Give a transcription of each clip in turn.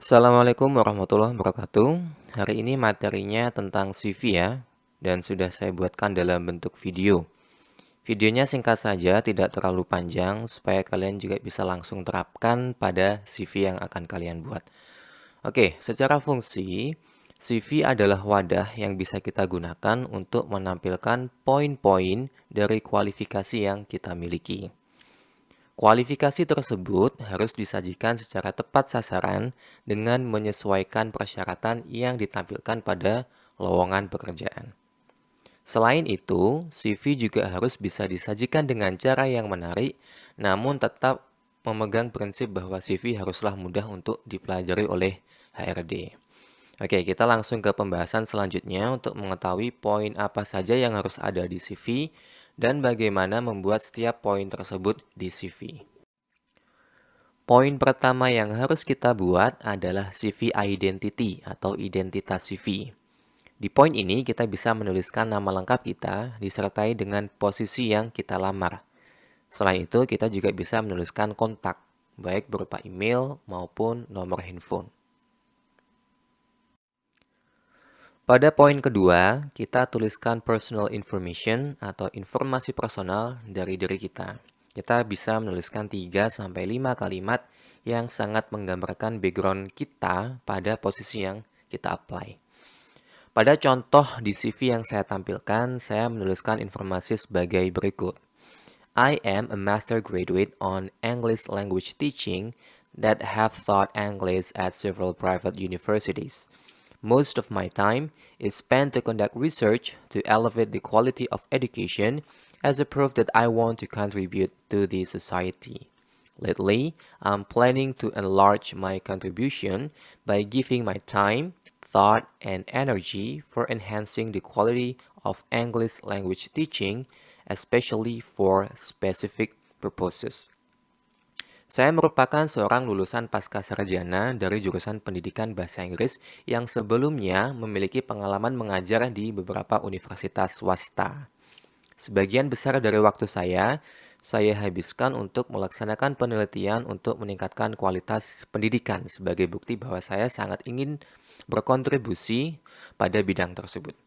Assalamualaikum warahmatullahi wabarakatuh. Hari ini materinya tentang CV ya, dan sudah saya buatkan dalam bentuk video. Videonya singkat saja, tidak terlalu panjang, supaya kalian juga bisa langsung terapkan pada CV yang akan kalian buat. Oke, secara fungsi, CV adalah wadah yang bisa kita gunakan untuk menampilkan poin-poin dari kualifikasi yang kita miliki. Kualifikasi tersebut harus disajikan secara tepat sasaran dengan menyesuaikan persyaratan yang ditampilkan pada lowongan pekerjaan. Selain itu, CV juga harus bisa disajikan dengan cara yang menarik, namun tetap memegang prinsip bahwa CV haruslah mudah untuk dipelajari oleh HRD. Oke, kita langsung ke pembahasan selanjutnya untuk mengetahui poin apa saja yang harus ada di CV dan bagaimana membuat setiap poin tersebut di CV. Poin pertama yang harus kita buat adalah CV identity atau identitas CV. Di poin ini kita bisa menuliskan nama lengkap kita disertai dengan posisi yang kita lamar. Selain itu kita juga bisa menuliskan kontak, baik berupa email maupun nomor handphone. Pada poin kedua, kita tuliskan personal information atau informasi personal dari diri kita. Kita bisa menuliskan 3-5 kalimat yang sangat menggambarkan background kita pada posisi yang kita apply. Pada contoh di CV yang saya tampilkan, saya menuliskan informasi sebagai berikut. I am a master graduate on English language teaching that have taught English at several private universities. Most of my time is spent to conduct research to elevate the quality of education as a proof that I want to contribute to the society. Lately, I'm planning to enlarge my contribution by giving my time, thought, and energy for enhancing the quality of English language teaching, especially for specific purposes. Saya merupakan seorang lulusan pascasarjana dari jurusan pendidikan bahasa Inggris yang sebelumnya memiliki pengalaman mengajar di beberapa universitas swasta. Sebagian besar dari waktu saya habiskan untuk melaksanakan penelitian untuk meningkatkan kualitas pendidikan sebagai bukti bahwa saya sangat ingin berkontribusi pada bidang tersebut.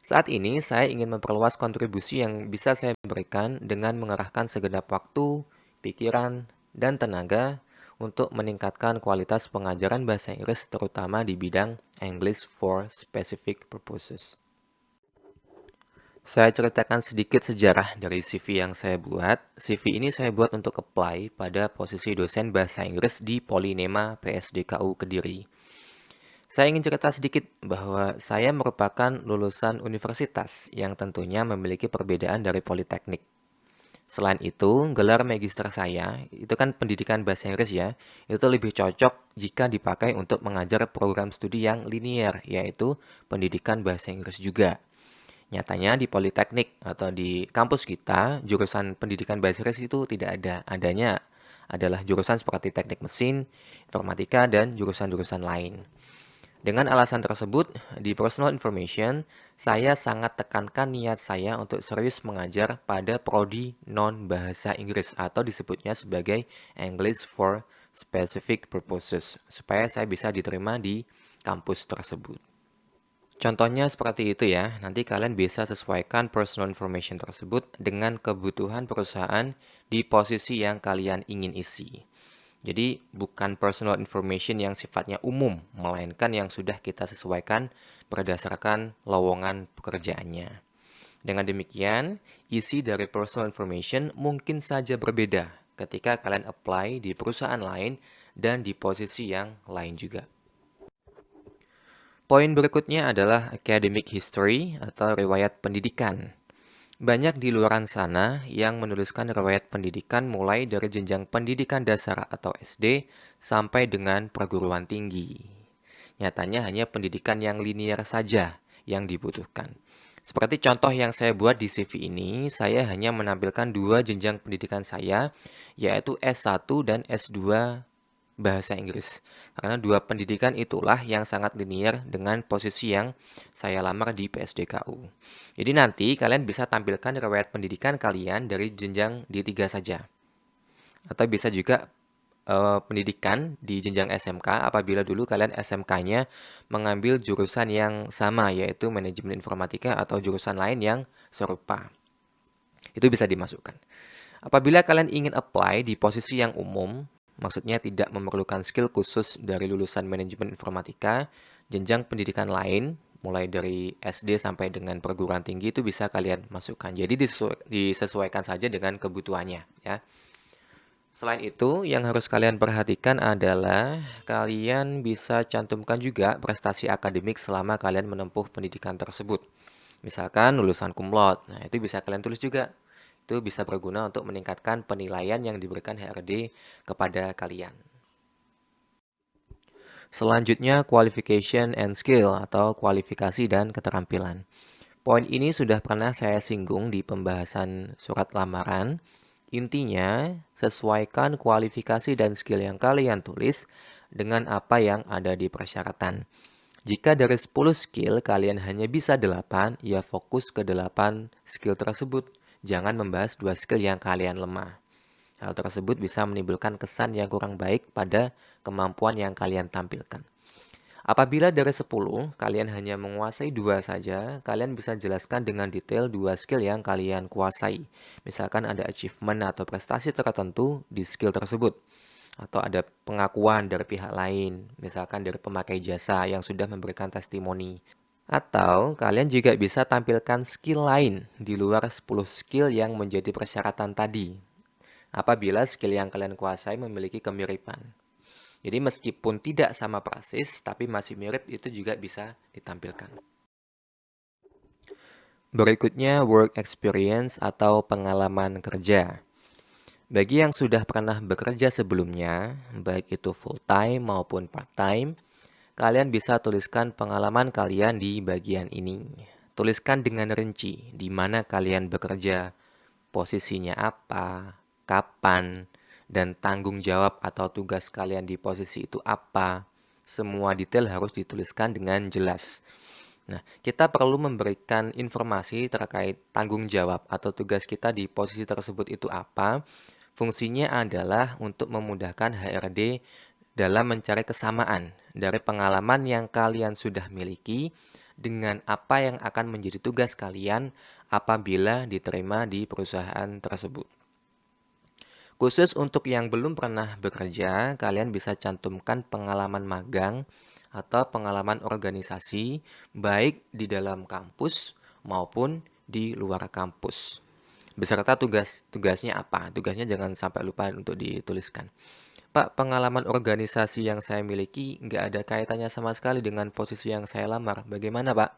Saat ini, saya ingin memperluas kontribusi yang bisa saya berikan dengan mengerahkan segenap waktu, pikiran, dan tenaga untuk meningkatkan kualitas pengajaran bahasa Inggris terutama di bidang English for Specific Purposes. Saya ceritakan sedikit sejarah dari CV yang saya buat. CV ini saya buat untuk apply pada posisi dosen bahasa Inggris di Polinema PSDKU Kediri. Saya ingin cerita sedikit bahwa saya merupakan lulusan universitas yang tentunya memiliki perbedaan dari politeknik. Selain itu, gelar magister saya, itu kan pendidikan bahasa Inggris ya, itu lebih cocok jika dipakai untuk mengajar program studi yang linear, yaitu pendidikan bahasa Inggris juga. Nyatanya di politeknik atau di kampus kita, jurusan pendidikan bahasa Inggris itu tidak ada. Adanya adalah jurusan seperti teknik mesin, informatika, dan jurusan-jurusan lain. Dengan alasan tersebut, di personal information, saya sangat tekankan niat saya untuk serius mengajar pada prodi non-bahasa Inggris atau disebutnya sebagai English for Specific Purposes, supaya saya bisa diterima di kampus tersebut. Contohnya seperti itu ya, nanti kalian bisa sesuaikan personal information tersebut dengan kebutuhan perusahaan di posisi yang kalian ingin isi. Jadi bukan personal information yang sifatnya umum, melainkan yang sudah kita sesuaikan berdasarkan lowongan pekerjaannya. Dengan demikian, isi dari personal information mungkin saja berbeda ketika kalian apply di perusahaan lain dan di posisi yang lain juga. Poin berikutnya adalah academic history atau riwayat pendidikan. Banyak di luar sana yang menuliskan riwayat pendidikan mulai dari jenjang pendidikan dasar atau SD sampai dengan perguruan tinggi. Nyatanya hanya pendidikan yang linear saja yang dibutuhkan. Seperti contoh yang saya buat di CV ini, saya hanya menampilkan 2 jenjang pendidikan saya, yaitu S1 dan S2 bahasa Inggris. Karena 2 pendidikan itulah yang sangat linear dengan posisi yang saya lamar di PSDKU. Jadi nanti kalian bisa tampilkan riwayat pendidikan kalian dari jenjang D3 saja. Atau bisa juga pendidikan di jenjang SMK apabila dulu kalian SMK-nya mengambil jurusan yang sama, yaitu manajemen informatika atau jurusan lain yang serupa. Itu bisa dimasukkan. Apabila kalian ingin apply di posisi yang umum, maksudnya tidak memerlukan skill khusus dari lulusan manajemen informatika, jenjang pendidikan lain, mulai dari SD sampai dengan perguruan tinggi itu bisa kalian masukkan. Jadi disesuaikan saja dengan kebutuhannya, ya. Selain itu, yang harus kalian perhatikan adalah kalian bisa cantumkan juga prestasi akademik selama kalian menempuh pendidikan tersebut. Misalkan lulusan cum laude, nah itu bisa kalian tulis juga. Itu bisa berguna untuk meningkatkan penilaian yang diberikan HRD kepada kalian. Selanjutnya, qualification and skill atau kualifikasi dan keterampilan. Poin ini sudah pernah saya singgung di pembahasan surat lamaran. Intinya, sesuaikan kualifikasi dan skill yang kalian tulis dengan apa yang ada di persyaratan. Jika dari 10 skill kalian hanya bisa 8, ya fokus ke 8 skill tersebut. Jangan membahas 2 skill yang kalian lemah. Hal tersebut bisa menimbulkan kesan yang kurang baik pada kemampuan yang kalian tampilkan. Apabila dari 10, kalian hanya menguasai 2 saja, kalian bisa jelaskan dengan detail 2 skill yang kalian kuasai. Misalkan ada achievement atau prestasi tertentu di skill tersebut. Atau ada pengakuan dari pihak lain, misalkan dari pemakai jasa yang sudah memberikan testimoni. Atau kalian juga bisa tampilkan skill lain di luar 10 skill yang menjadi persyaratan tadi. Apabila skill yang kalian kuasai memiliki kemiripan. Jadi meskipun tidak sama persis, tapi masih mirip, itu juga bisa ditampilkan. Berikutnya, work experience atau pengalaman kerja. Bagi yang sudah pernah bekerja sebelumnya, baik itu full-time maupun part-time, kalian bisa tuliskan pengalaman kalian di bagian ini. Tuliskan dengan rinci di mana kalian bekerja, posisinya apa, kapan, dan tanggung jawab atau tugas kalian di posisi itu apa. Semua detail harus dituliskan dengan jelas. Nah, kita perlu memberikan informasi terkait tanggung jawab atau tugas kita di posisi tersebut itu apa. Fungsinya adalah untuk memudahkan HRD dalam mencari kesamaan dari pengalaman yang kalian sudah miliki dengan apa yang akan menjadi tugas kalian apabila diterima di perusahaan tersebut. Khusus untuk yang belum pernah bekerja, kalian bisa cantumkan pengalaman magang atau pengalaman organisasi, baik di dalam kampus maupun di luar kampus. Beserta tugasnya apa? Tugasnya jangan sampai lupa untuk dituliskan. Pak, pengalaman organisasi yang saya miliki nggak ada kaitannya sama sekali dengan posisi yang saya lamar. Bagaimana, Pak?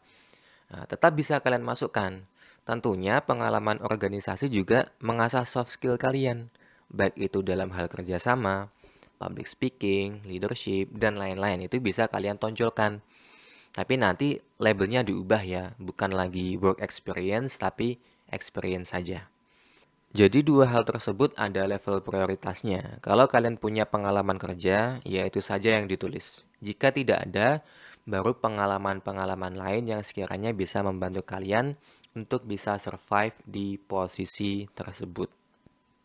Nah, tetap bisa kalian masukkan. Tentunya pengalaman organisasi juga mengasah soft skill kalian, baik itu dalam hal kerjasama, public speaking, leadership, dan lain-lain. Itu bisa kalian tonjolkan. Tapi nanti labelnya diubah ya, bukan lagi work experience, tapi experience saja. Jadi dua hal tersebut ada level prioritasnya. Kalau kalian punya pengalaman kerja, ya itu saja yang ditulis. Jika tidak ada, baru pengalaman-pengalaman lain yang sekiranya bisa membantu kalian untuk bisa survive di posisi tersebut.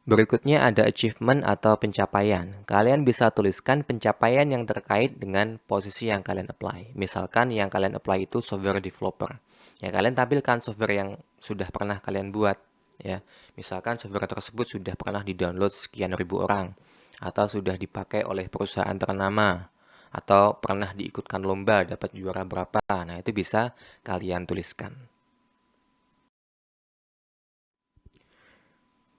Berikutnya ada achievement atau pencapaian. Kalian bisa tuliskan pencapaian yang terkait dengan posisi yang kalian apply. Misalkan yang kalian apply itu software developer. Ya, kalian tampilkan software yang sudah pernah kalian buat. Ya, misalkan software tersebut sudah pernah di-download sekian ribu orang. Atau sudah dipakai oleh perusahaan ternama. Atau pernah diikutkan lomba dapat juara berapa. Nah, itu bisa kalian tuliskan.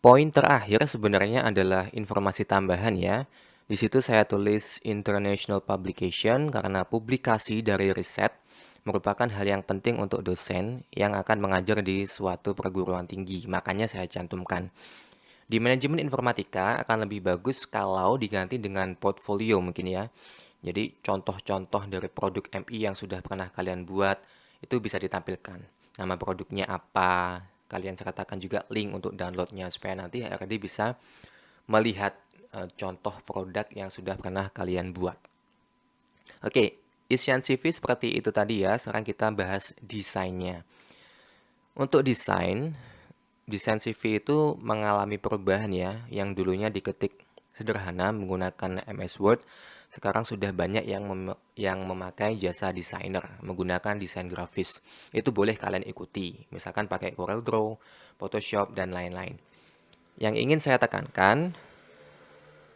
Poin terakhir sebenarnya adalah informasi tambahan ya. Di situ saya tulis international publication karena publikasi dari riset merupakan hal yang penting untuk dosen yang akan mengajar di suatu perguruan tinggi. Makanya saya cantumkan. Di manajemen informatika akan lebih bagus kalau diganti dengan portfolio mungkin ya. Jadi contoh-contoh dari produk MI yang sudah pernah kalian buat itu bisa ditampilkan. Nama produknya apa, kalian sertakan juga link untuk downloadnya supaya nanti HRD bisa melihat contoh produk yang sudah pernah kalian buat. Oke, isian CV seperti itu tadi ya. Sekarang kita bahas desainnya. Untuk desain CV itu mengalami perubahan ya. Yang dulunya diketik sederhana menggunakan MS Word, sekarang sudah banyak yang memakai jasa desainer, menggunakan desain grafis. Itu boleh kalian ikuti, misalkan pakai CorelDRAW, Photoshop, dan lain-lain. Yang ingin saya tekankan,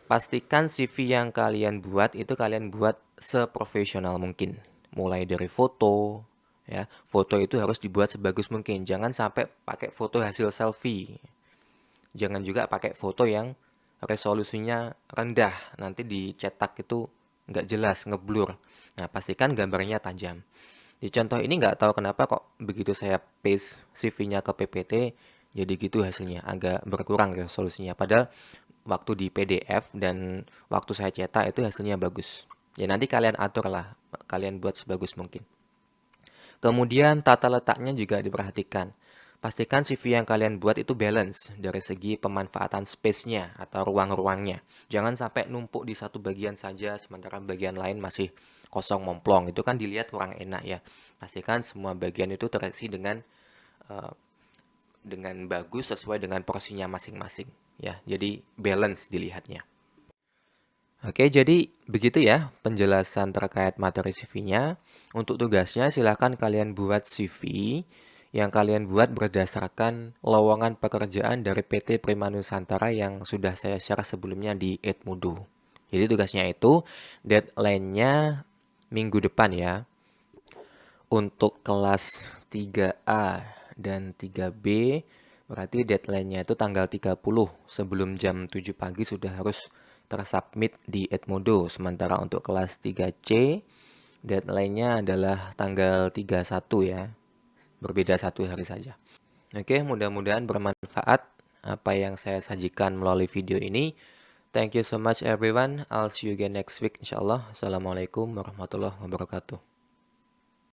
pastikan CV yang kalian buat itu kalian buat seprofesional mungkin. Mulai dari foto, ya. Foto itu harus dibuat sebagus mungkin. Jangan sampai pakai foto hasil selfie. Jangan juga pakai foto yang resolusinya rendah. Nanti dicetak itu nggak jelas, ngeblur. Nah, pastikan gambarnya tajam. Di contoh ini nggak tahu kenapa kok begitu saya paste CV-nya ke PPT, jadi gitu hasilnya. Agak berkurang resolusinya. Padahal waktu di PDF dan waktu saya cetak itu hasilnya bagus. Ya nanti kalian atur lah, kalian buat sebagus mungkin. Kemudian tata letaknya juga diperhatikan. Pastikan CV yang kalian buat itu balance dari segi pemanfaatan space-nya atau ruang-ruangnya. Jangan sampai numpuk di satu bagian saja sementara bagian lain masih kosong momplong. Itu kan dilihat kurang enak ya. Pastikan semua bagian itu terisi eh, dengan bagus sesuai dengan porsinya masing-masing ya. Jadi balance dilihatnya. Oke, jadi begitu ya penjelasan terkait materi CV-nya. Untuk tugasnya silahkan kalian buat CV yang kalian buat berdasarkan lowongan pekerjaan dari PT Prima Nusantara yang sudah saya share sebelumnya di Edmodo. Jadi tugasnya itu deadline-nya minggu depan ya. Untuk kelas 3A dan 3B berarti deadline-nya itu tanggal 30 sebelum jam 7 pagi sudah harus tersubmit di Edmodo. Sementara untuk kelas 3C deadline-nya adalah tanggal 31 ya. Berbeda 1 hari saja. Oke, mudah-mudahan bermanfaat apa yang saya sajikan melalui video ini. Thank you so much everyone. I'll see you again next week insyaallah. Assalamualaikum warahmatullahi wabarakatuh.